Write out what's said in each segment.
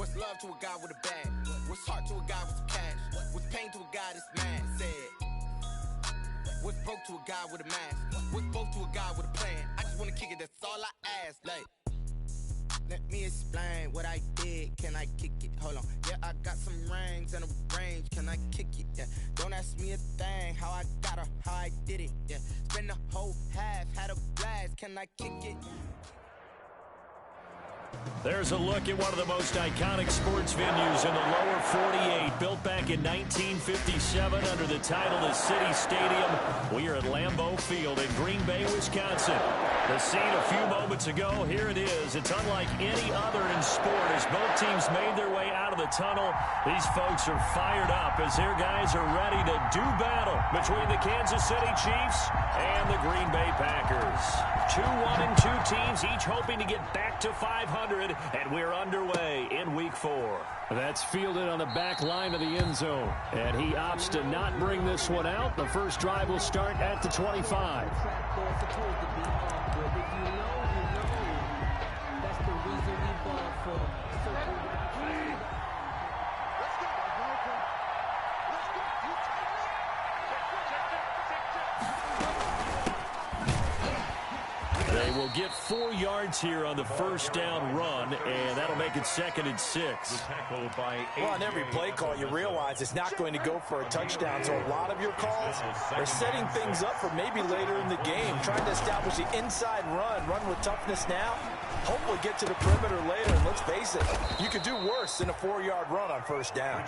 What's love to a guy with a bag? What's heart to a guy with some cash? What's pain to a guy that's mad? Said. What's broke to a guy with a mask? What's both to a guy with a plan? I just wanna kick it, that's all I ask. Like, let me explain what I did. Can I kick it? Hold on. Yeah, I got some rings and a range. Can I kick it? Yeah. Don't ask me a thing. How I got her, how I did it. Yeah. Spend the whole half, had a blast. Can I kick it? There's a look at one of the most iconic sports venues in the lower 48. Built back in 1957 under the title of City Stadium. We are at Lambeau Field in Green Bay, Wisconsin. The scene a few moments ago, here it is. It's unlike any other in sport as both teams made their way out of the tunnel. These folks are fired up as their guys are ready to do battle between the Kansas City Chiefs and the Green Bay Packers. 2-1-2 teams, each hoping to get back to 500, and we're underway in Week 4. That's fielded on the back line of the end zone, and he opts to not bring this one out. The first drive will start at the 25. Will get 4 yards here on the first down run, and that'll make it 2nd and 6. Well, on every play call, you realize it's not going to go for a touchdown, so a lot of your calls are setting things up for maybe later in the game, trying to establish the inside run with toughness now, hopefully get to the perimeter later, and let's face it, you could do worse than a 4-yard run on first down.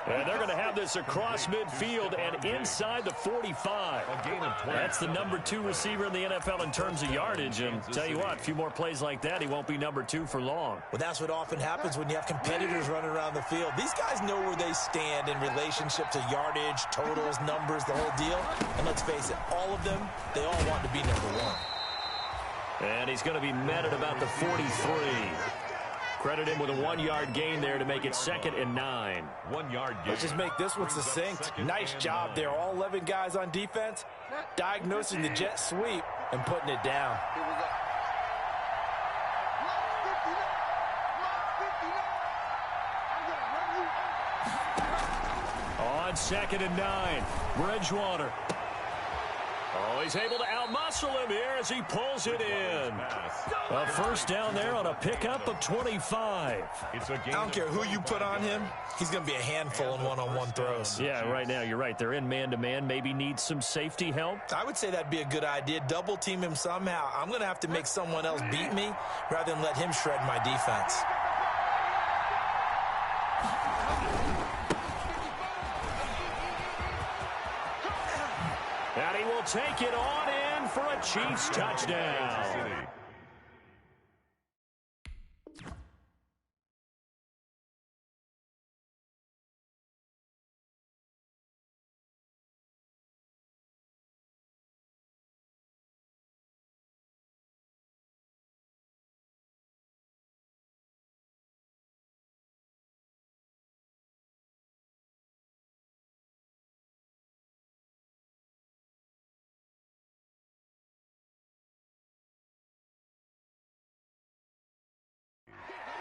And they're going to have this across midfield and inside the 45. That's the number 2 receiver in the NFL in terms of yardage. And tell you what, a few more plays like that, he won't be number 2 for long. Well, that's what often happens when you have competitors running around the field. These guys know where they stand in relationship to yardage, totals, numbers, the whole deal. And let's face it, all of them, they all want to be number 1. And he's going to be met at about the 43. Credit him with a 1-yard gain there to make it 2nd and 9. 1-yard gain. Let's just make this one succinct. Nice job there. All 11 guys on defense, diagnosing the jet sweep and putting it down. On 2nd and 9, Bridgewater. Oh, he's able to outmuscle him here as he pulls it in. A first down there on a pickup of 25. I don't care who you put on him. He's going to be a handful in one-on-one throws. Yeah, right now, you're right. They're in man-to-man. Maybe needs some safety help. I would say that'd be a good idea. Double team him somehow. I'm going to have to make someone else beat me rather than let him shred my defense. And he will take it on in for a Chiefs touchdown.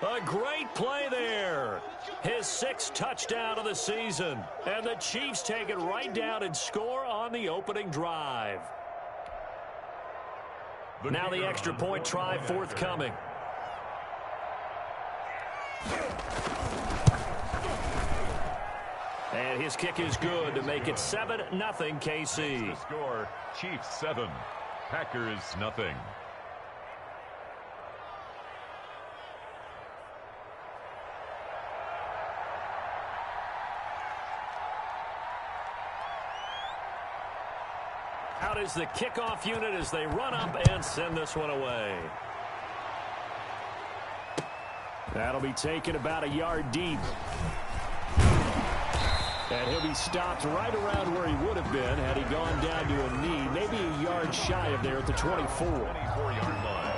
A great play there. His 6th touchdown of the season. And the Chiefs take it right down and score on the opening drive. Now the extra point try forthcoming. And his kick is good to make it 7-0 KC. The score, Chiefs 7, Packers nothing. Out is the kickoff unit as they run up and send this one away. That'll be taken about a yard deep. And he'll be stopped right around where he would have been had he gone down to a knee, maybe a yard shy of there at the 24. 24-yard line.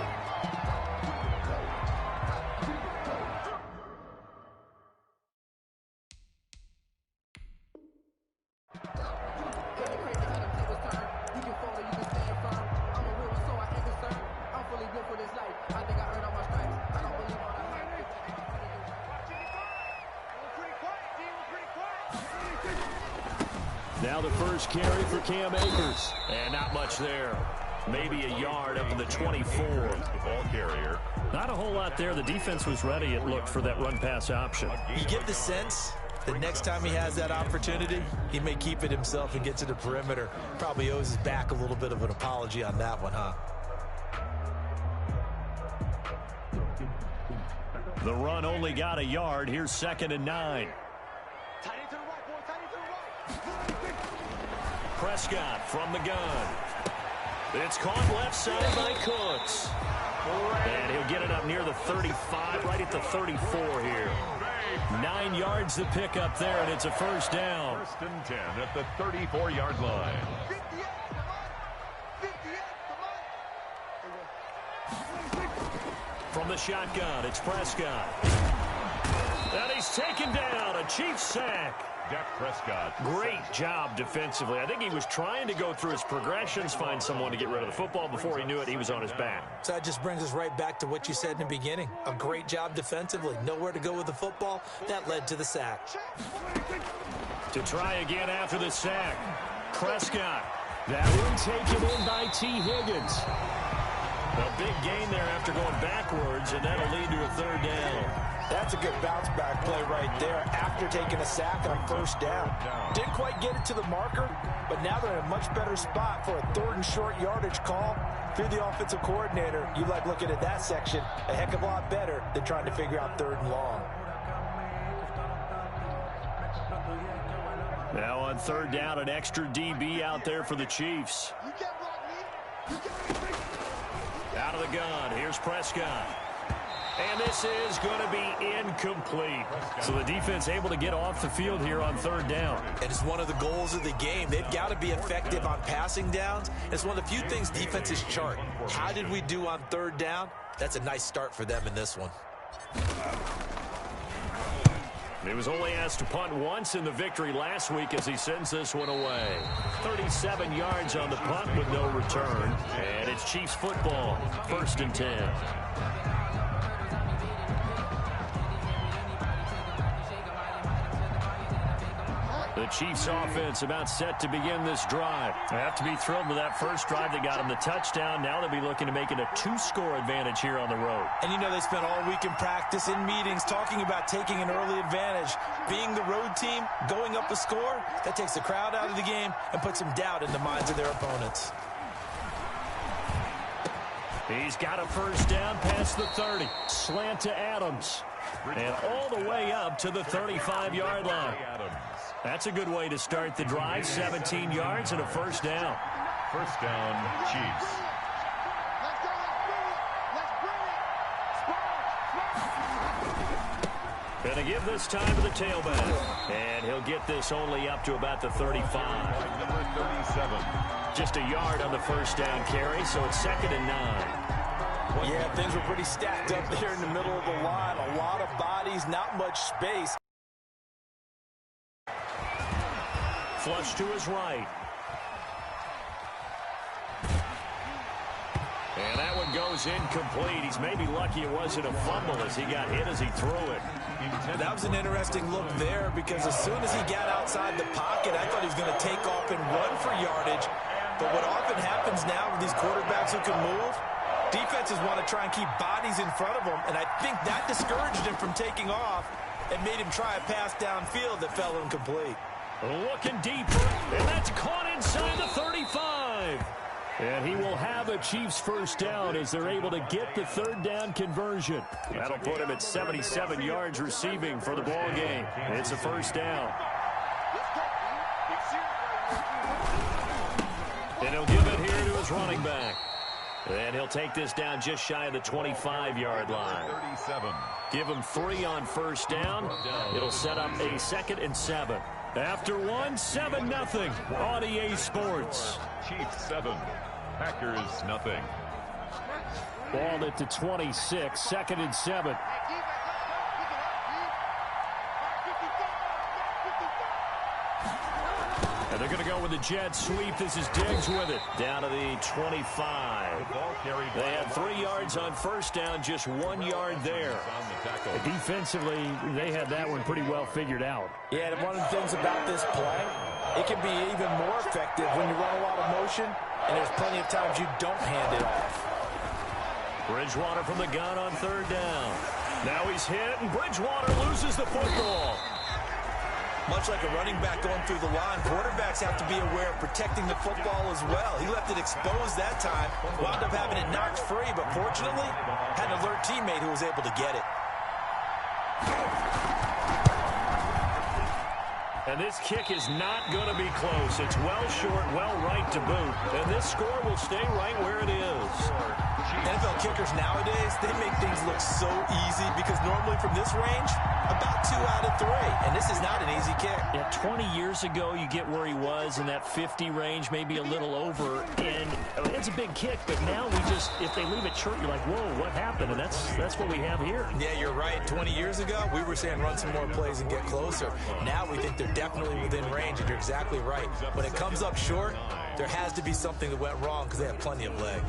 Now the first carry for Cam Akers. And not much there. Maybe a yard up to the 24. The ball carrier. Not a whole lot there. The defense was ready, it looked, for that run-pass option. You get the sense that next time he has that opportunity, he may keep it himself and get to the perimeter. Probably owes his back a little bit of an apology on that one, huh? The run only got a yard. Here's 2nd and 9. Prescott from the gun. It's caught left side by Cooks. And he'll get it up near the 35, right at the 34 here. 9 yards to pick up there, and it's a first down. 1st and 10 at the 34-yard line. From the shotgun, it's Prescott. And he's taken down. A Chiefs sack. Dak Prescott. Great job defensively. I think he was trying to go through his progressions, find someone to get rid of the football. Before he knew it, he was on his back. So that just brings us right back to what you said in the beginning. A great job defensively. Nowhere to go with the football. That led to the sack. To try again after the sack. Prescott. That one taken in by T. Higgins. A big gain there after going backwards, and that'll lead to a 3rd down. That's a good bounce back play right there after taking a sack on 1st down. Didn't quite get it to the marker, but now they're in a much better spot for a 3rd and short yardage call. If you're the offensive coordinator, you like looking at that section a heck of a lot better than trying to figure out 3rd and long. Now on 3rd down, an extra DB out there for the Chiefs. Out of the gun, here's Prescott. And this is going to be incomplete. So the defense able to get off the field here on 3rd down. And it's one of the goals of the game. They've got to be effective on passing downs. It's one of the few things defenses chart. How did we do on 3rd down? That's a nice start for them in this one. He was only asked to punt once in the victory last week as he sends this one away. 37 yards on the punt with no return. And it's Chiefs football, 1st and 10. The Chiefs offense about set to begin this drive. They have to be thrilled with that first drive that got them the touchdown. Now they'll be looking to make it a 2-score advantage here on the road. And you know they spent all week in practice, in meetings, talking about taking an early advantage. Being the road team, going up a score, that takes the crowd out of the game and puts some doubt in the minds of their opponents. He's got a first down past the 30. Slant to Adams. And all the way up to the 35-yard line. That's a good way to start the drive. 17 yards and a first down. 1st down, Chiefs. Gonna give this time to the tailback. And he'll get this only up to about the 35. Number 37. Just a yard on the first down carry, so it's 2nd and 9. Yeah, things were pretty stacked up there in the middle of the line. A lot of bodies, not much space. Flush to his right. And that one goes incomplete. He's maybe lucky it wasn't a fumble as he got hit as he threw it. That was an interesting look there because as soon as he got outside the pocket, I thought he was going to take off and run for yardage. But what often happens now with these quarterbacks who can move, defenses want to try and keep bodies in front of them, and I think that discouraged him from taking off and made him try a pass downfield that fell incomplete. Looking deeper, and that's caught inside the 35. And he will have a Chiefs first down as they're able to get the 3rd down conversion. That'll put him at 77 yards receiving for the ball game. It's a first down. And he'll give it here to his running back. And he'll take this down just shy of the 25-yard line. 37. Give him 3 on first down. It'll set up a 2nd and 7. After 1, 7-0 on EA Sports. Chiefs 7. Packers nothing. Ball at the 26, 2nd and 7. And they're going to go with the jet sweep. This is Diggs with it. Down to the 25. They had 3 yards on first down, just 1 yard there. Defensively, they had that one pretty well figured out. Yeah, and one of the things about this play, it can be even more effective when you run a lot of motion, and there's plenty of times you don't hand it off. Bridgewater from the gun on third down. Now he's hit, and Bridgewater loses the football. Much like a running back going through the line, quarterbacks have to be aware of protecting the football as well. He left it exposed that time, wound up having it knocked free, but fortunately, had an alert teammate who was able to get it. And this kick is not going to be close. It's well short, well right to boot. And this score will stay right where it is. NFL kickers nowadays, they make things look so easy because normally from this range, about 2 out of 3. And this is not an easy kick. Yeah, 20 years ago, you get where he was in that 50 range, maybe a little over. And I mean, it's a big kick, but now we just, if they leave it short, you're like, whoa, what happened? And that's what we have here. Yeah, you're right. 20 years ago, we were saying run some more plays and get closer. Now we think they're definitely within range, and you're exactly right. When it comes up short, there has to be something that went wrong because they have plenty of leg.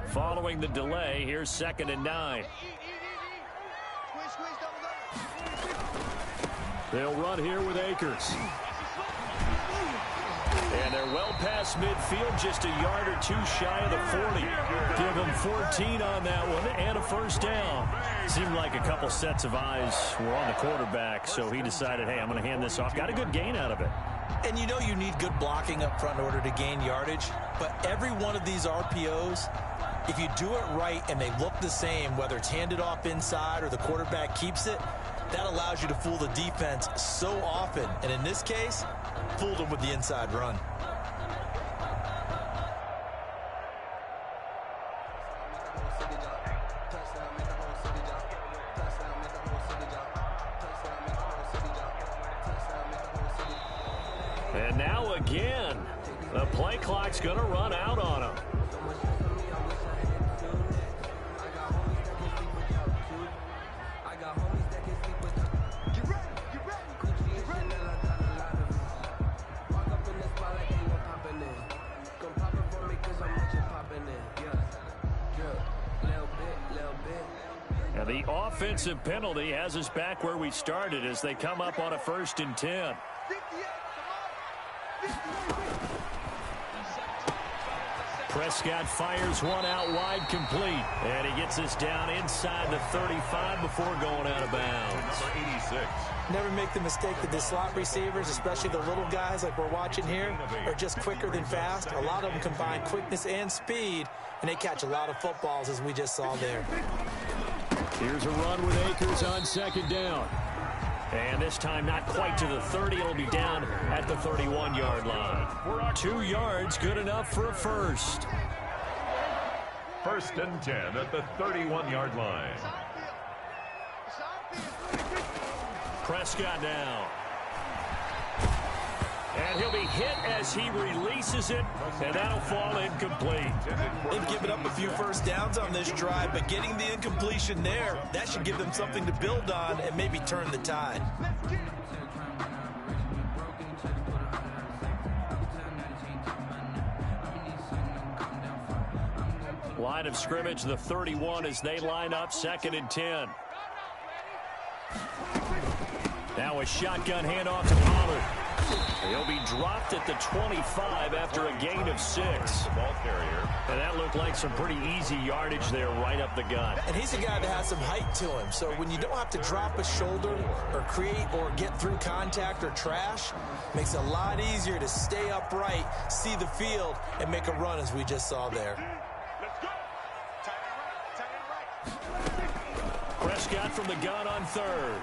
Following the delay, here's 2nd and 9. They'll run here with Akers. And they're well past midfield, just a yard or 2 shy of the 40. Give them 14 on that one and a first down. Seemed like a couple sets of eyes were on the quarterback, so he decided, hey, I'm going to hand this off. Got a good gain out of it. And you know you need good blocking up front in order to gain yardage, but every one of these RPOs, if you do it right and they look the same, whether it's handed off inside or the quarterback keeps it, that allows you to fool the defense so often. And in this case, fooled them with the inside run. And now again, the play clock's going to run out on him. And the offensive penalty has us back where we started as they come up on a 1st and 10. Prescott fires one out wide, complete. And he gets us down inside the 35 before going out of bounds. Number 86. Never make the mistake that the slot receivers, especially the little guys like we're watching here, are just quicker than fast. A lot of them combine quickness and speed, and they catch a lot of footballs, as we just saw there. Here's a run with Akers on 2nd down. And this time not quite to the 30. It'll be down at the 31-yard line. 2 yards, good enough for a first. 1st and 10 at the 31-yard line. Prescott now. And he'll be hit as he releases it, and that'll fall incomplete. They've given up a few first downs on this drive, but getting the incompletion there, that should give them something to build on and maybe turn the tide. Line of scrimmage, the 31 as they line up, 2nd and 10. Now a shotgun handoff to Pollard. He'll be dropped at the 25 after a gain of 6. The ball carrier. And that looked like some pretty easy yardage there right up the gut. And he's a guy that has some height to him. So when you don't have to drop a shoulder or create or get through contact or trash, makes it a lot easier to stay upright, see the field, and make a run as we just saw there. Prescott from the gun on 3rd.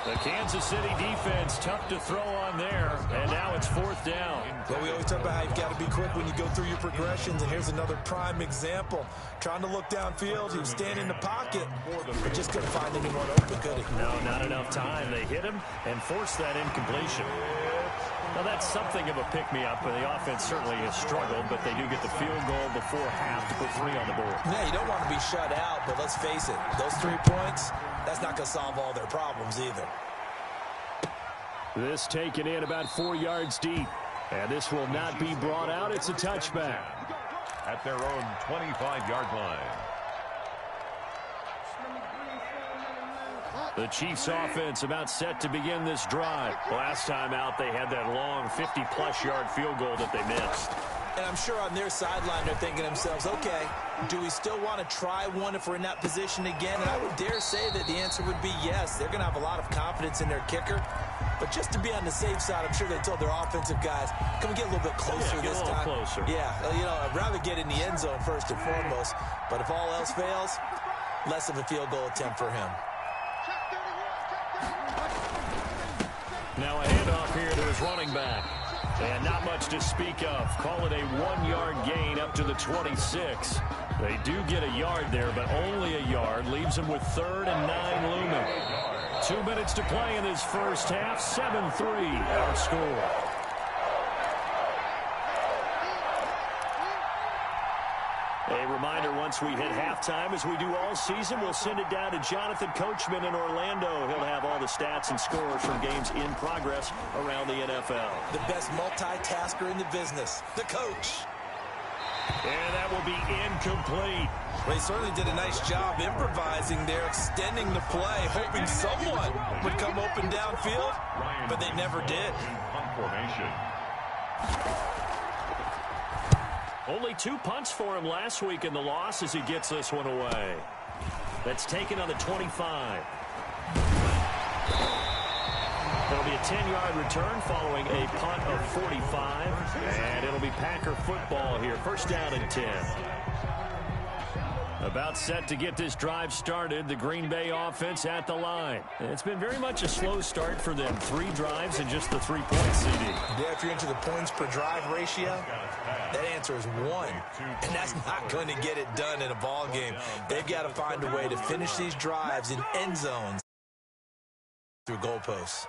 The Kansas City defense tough to throw on there, and now it's 4th down. Well, we always talk about how you've got to be quick when you go through your progressions, and here's another prime example. Trying to look downfield, he was standing in the pocket, but just couldn't find anyone open, could he? No, not enough time. They hit him and forced that incompletion. Now, that's something of a pick-me-up, and the offense certainly has struggled, but they do get the field goal before half to put 3 on the board. Yeah, you don't want to be shut out, but let's face it, those 3 points, that's not going to solve all their problems either. This taken in about 4 yards deep, and this will not be brought out. It's a touchback. At their own 25-yard line. The Chiefs offense about set to begin this drive. Last time out, they had that long 50-plus yard field goal that they missed. And I'm sure on their sideline they're thinking to themselves, okay, do we still want to try one if we're in that position again? And I would dare say that the answer would be yes. They're going to have a lot of confidence in their kicker. But just to be on the safe side, I'm sure they told their offensive guys, can we get a little bit closer this time? Closer. Yeah, you know, I'd rather get in the end zone first and foremost. But if all else fails, less of a field goal attempt for him. Now a handoff here to his running back. And not much to speak of. Call it a 1-yard gain up to the 26. They do get a yard there, but only a yard. Leaves them with 3rd and 9 looming. 2 minutes to play in this first half. 7-3 our score. A reminder, once we hit halftime, as we do all season, we'll send it down to Jonathan Coachman in Orlando. He'll have all the stats and scores from games in progress around the NFL. The best multitasker in the business, the coach. And that will be incomplete. Well, he certainly did a nice job improvising there, extending the play, hoping someone would come open downfield, but they never did. Formation. Only 2 punts for him last week in the loss as he gets this one away. That's taken on the 25. It'll be a 10-yard return following a punt of 45. And it'll be Packer football here. First down and 10. About set to get this drive started. The Green Bay offense at the line. It's been very much a slow start for them. 3 drives and just the 3-point CD. Yeah, if you're into the points per drive ratio, that answer is 1. And that's not going to get it done in a ball game. They've got to find a way to finish these drives in end zones through goalposts.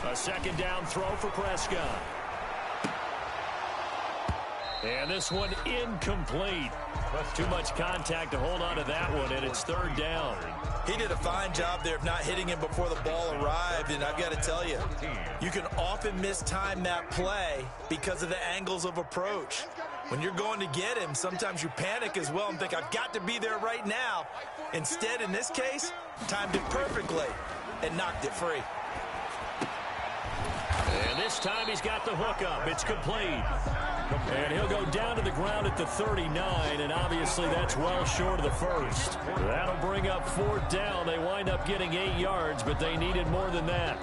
A second down throw for Prescott. And this one incomplete. Too much contact to hold on to that one, and it's 3rd down. He did a fine job there of not hitting him before the ball arrived, and I've got to tell you, you can often mistime that play because of the angles of approach. When you're going to get him, sometimes you panic as well and think, I've got to be there right now. Instead, in this case, timed it perfectly and knocked it free. And this time he's got the hook up. It's complete. And he'll go down to the ground at the 39, and obviously that's well short of the first. That'll bring up 4th down. They wind up getting 8 yards, but they needed more than that.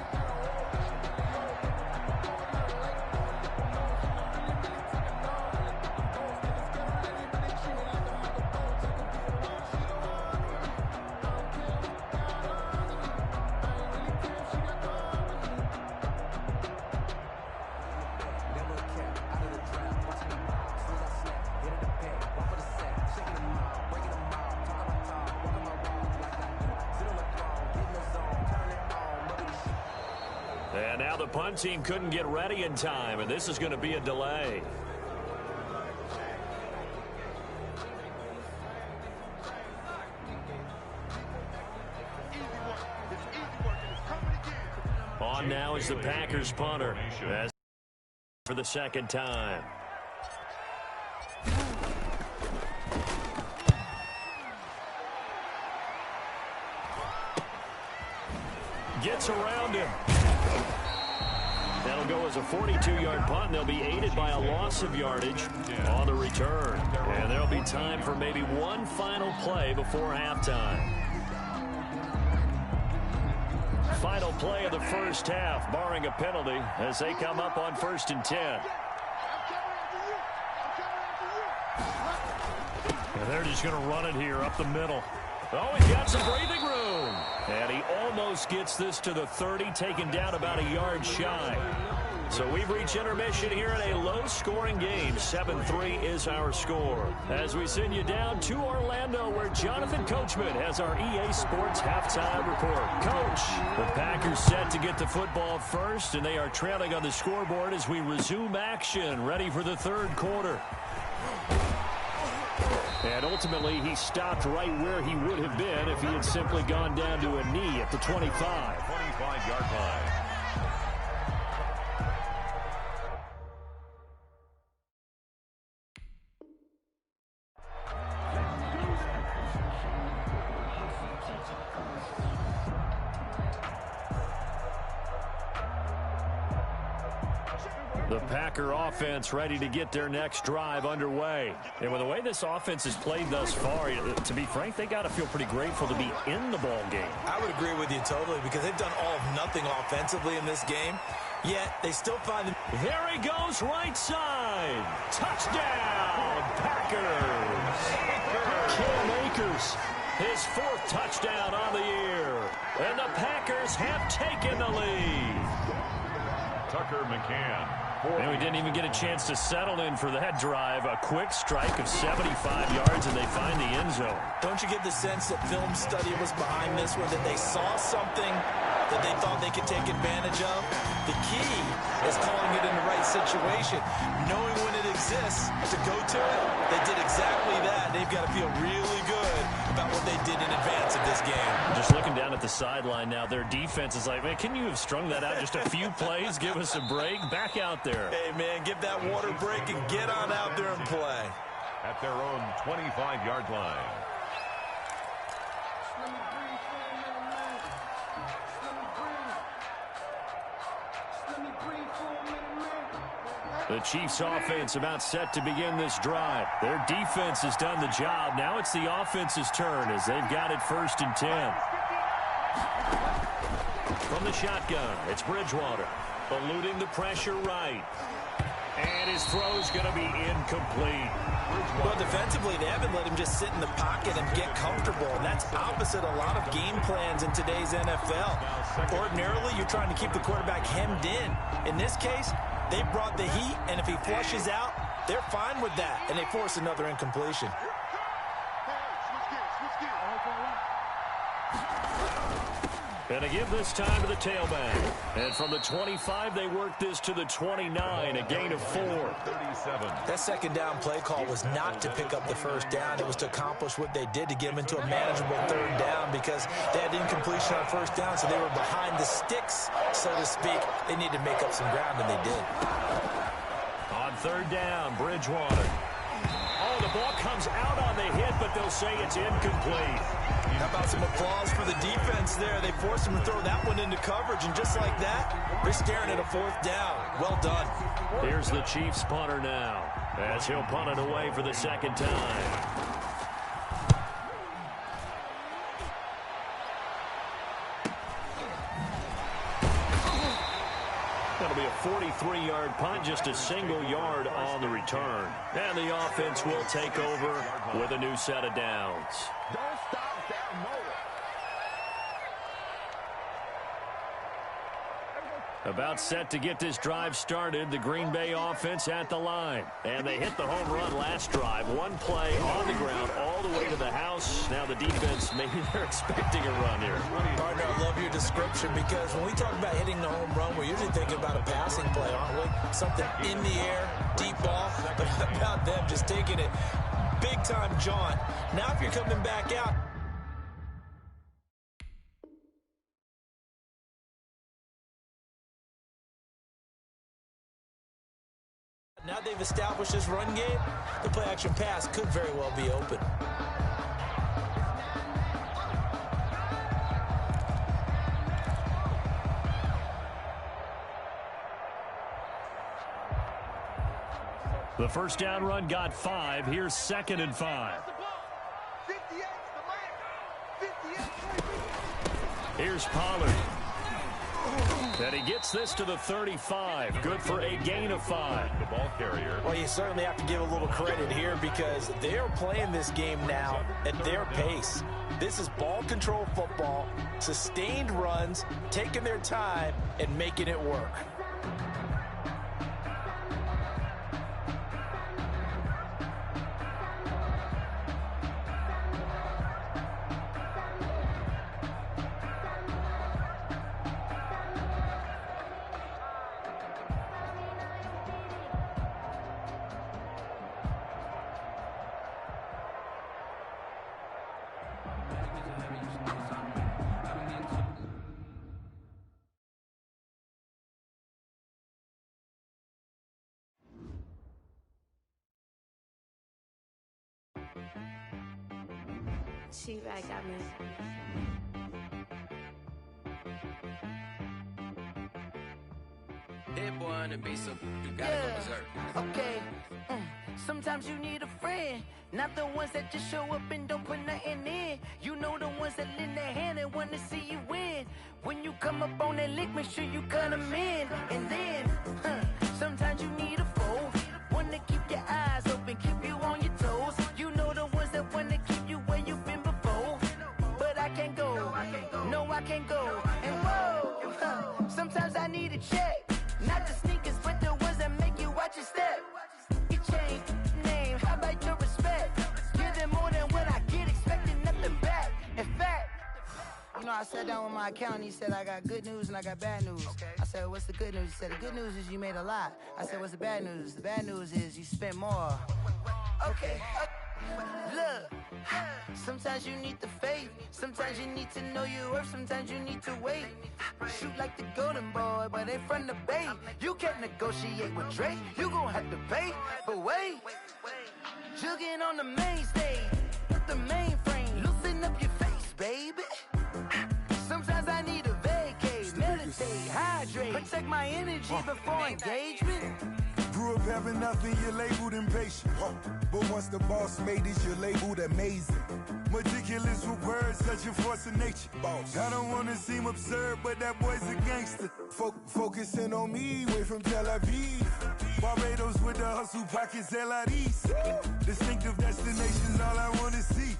And now the punt team couldn't get ready in time, and this is going to be a delay. On now is the Packers punter as for the second time. Gets around him. That'll go as a 42-yard punt, and they'll be aided by a loss of yardage on the return. And there'll be time for maybe one final play before halftime. Final play of the first half, barring a penalty, as they come up on 1st and 10. And they're just going to run it here up the middle. Oh, he's got some breathing room. And he almost gets this to the 30, taken down about a yard shy. So we've reached intermission here in a low-scoring game. 7-3 is our score. As we send you down to Orlando, where Jonathan Coachman has our EA Sports halftime report. Coach, the Packers set to get the football first, and they are trailing on the scoreboard as we resume action, ready for the third quarter. And ultimately, he stopped right where he would have been if he had simply gone down to a knee at the 25. 25-yard line. The Packer offense ready to get their next drive underway. And with the way this offense has played thus far, to be frank, they got to feel pretty grateful to be in the ball game. I would agree with you totally because they've done all of nothing offensively in this game, yet they still find them. Here he goes right side. Touchdown, Packers. Cam Akers, his 4th touchdown on the year. And the Packers have taken the lead. Tucker McCann. And we didn't even get a chance to settle in for that drive. A quick strike of 75 yards, and they find the end zone. Don't you get the sense that film study was behind this one, that they saw something that they thought they could take advantage of? The key is calling it in the right situation. Knowing when it exists to go to it, they did exactly that. They've got to feel really good about what they did in advance of this game. Just looking down at the sideline now, their defense is like, man, can you have strung that out just a few plays? Give us a break. Back out there. Hey, man, give that water break and get on out there and play. At their own 25-yard line. The Chiefs offense about set to begin this drive. Their defense has done the job. Now it's the offense's turn as they've got it 1st and 10. From the shotgun, it's Bridgewater. Eluding the pressure right. And his throw's going to be incomplete. Well, defensively, they haven't let him just sit in the pocket and get comfortable. And that's opposite a lot of game plans in today's NFL. Ordinarily, you're trying to keep the quarterback hemmed in. In this case, they brought the heat, and if he flushes out, they're fine with that, and they force another incompletion. And they give this time to the tailback. And from the 25, they work this to the 29, a gain of 4. 37. That second down play call was not to pick up the first down. It was to accomplish what they did to get them into a manageable third down because they had incompletion on first down, so they were behind the sticks, so to speak. They needed to make up some ground, and they did. On third down, Bridgewater. Oh, the ball comes out on the hit, but they'll say it's incomplete. How about some applause for the defense there? They forced him to throw that one into coverage, and just like that, they're staring at a 4th down. Well done. Here's the Chiefs punter now, as he'll punt it away for the second time. That'll be a 43-yard punt, just a single yard on the return. And the offense will take over with a new set of downs. Don't stop that motor. About set to get this drive started, the Green Bay offense at the line. And they hit the home run last drive. One play on the ground all the way to the house. Now the defense, maybe they're expecting a run here. Partner, I love your description because when we talk about hitting the home run, we're usually thinking about a passing play, aren't we? Something in the air, deep ball. But how about them just taking it big-time jaunt? Now if you're coming back out, now they've established this run game, the play-action pass could very well be open. The first down run got 5. Here's 2nd and 5. Here's Pollard. And he gets this to the 35. Good for a gain of 5. The ball carrier. Well, you certainly have to give a little credit here because they're playing this game now at their pace. This is ball control football, sustained runs, taking their time, and making it work. She right got me. Hit boy on the beat, so you gotta go berserk. Okay. Sometimes you need a friend, not the ones that just show up and don't put nothing in. You know the ones that lend their hand and want to see you win. When you come up on that lick, make sure you cut them in. And then, sometimes you need a foe, one to keep your eyes open, keep you on your toes. You know the ones that want to keep you where you've been before. But I can't go, no I can't go. And whoa, sometimes I need a check, not the sneakers but the ones that make you watch your step. You change name, how about your respect? Give them more than what I get, expecting nothing back. In fact, you know, I sat down with my accountant. He said, I got good news and I got bad news. I said, what's the good news? He said, the good news is you made a lot. I said, what's the bad news? The bad news is you spent more. Okay. Look, sometimes you need the faith. Sometimes you need to know your worth. Sometimes you need to wait. Shoot like the golden boy, but ain't from the bay. You can't negotiate with Drake. You gon' have to pay. But wait, jugging on the main stage. Put the mainframe, loosen up your face, baby. Sometimes I need a vacate, meditate, hydrate, protect my energy before engagement. Grew up having nothing, you're labeled impatient. But once the boss made it, you're labeled amazing. Meticulous with words, such a force of nature. I don't wanna seem absurd, but that boy's a gangster. Focusing on me, way from Tel Aviv. Barbados with the hustle pockets, LIDs. Distinctive destinations, all I wanna see.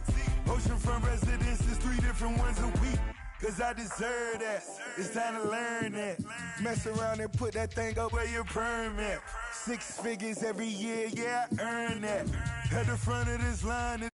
Oceanfront residences, 3 different ones a week. Cause I deserve that, it's time to learn that. Mess around and put that thing up where your permit. 6 figures every year, yeah, I earn that. At the front of this line.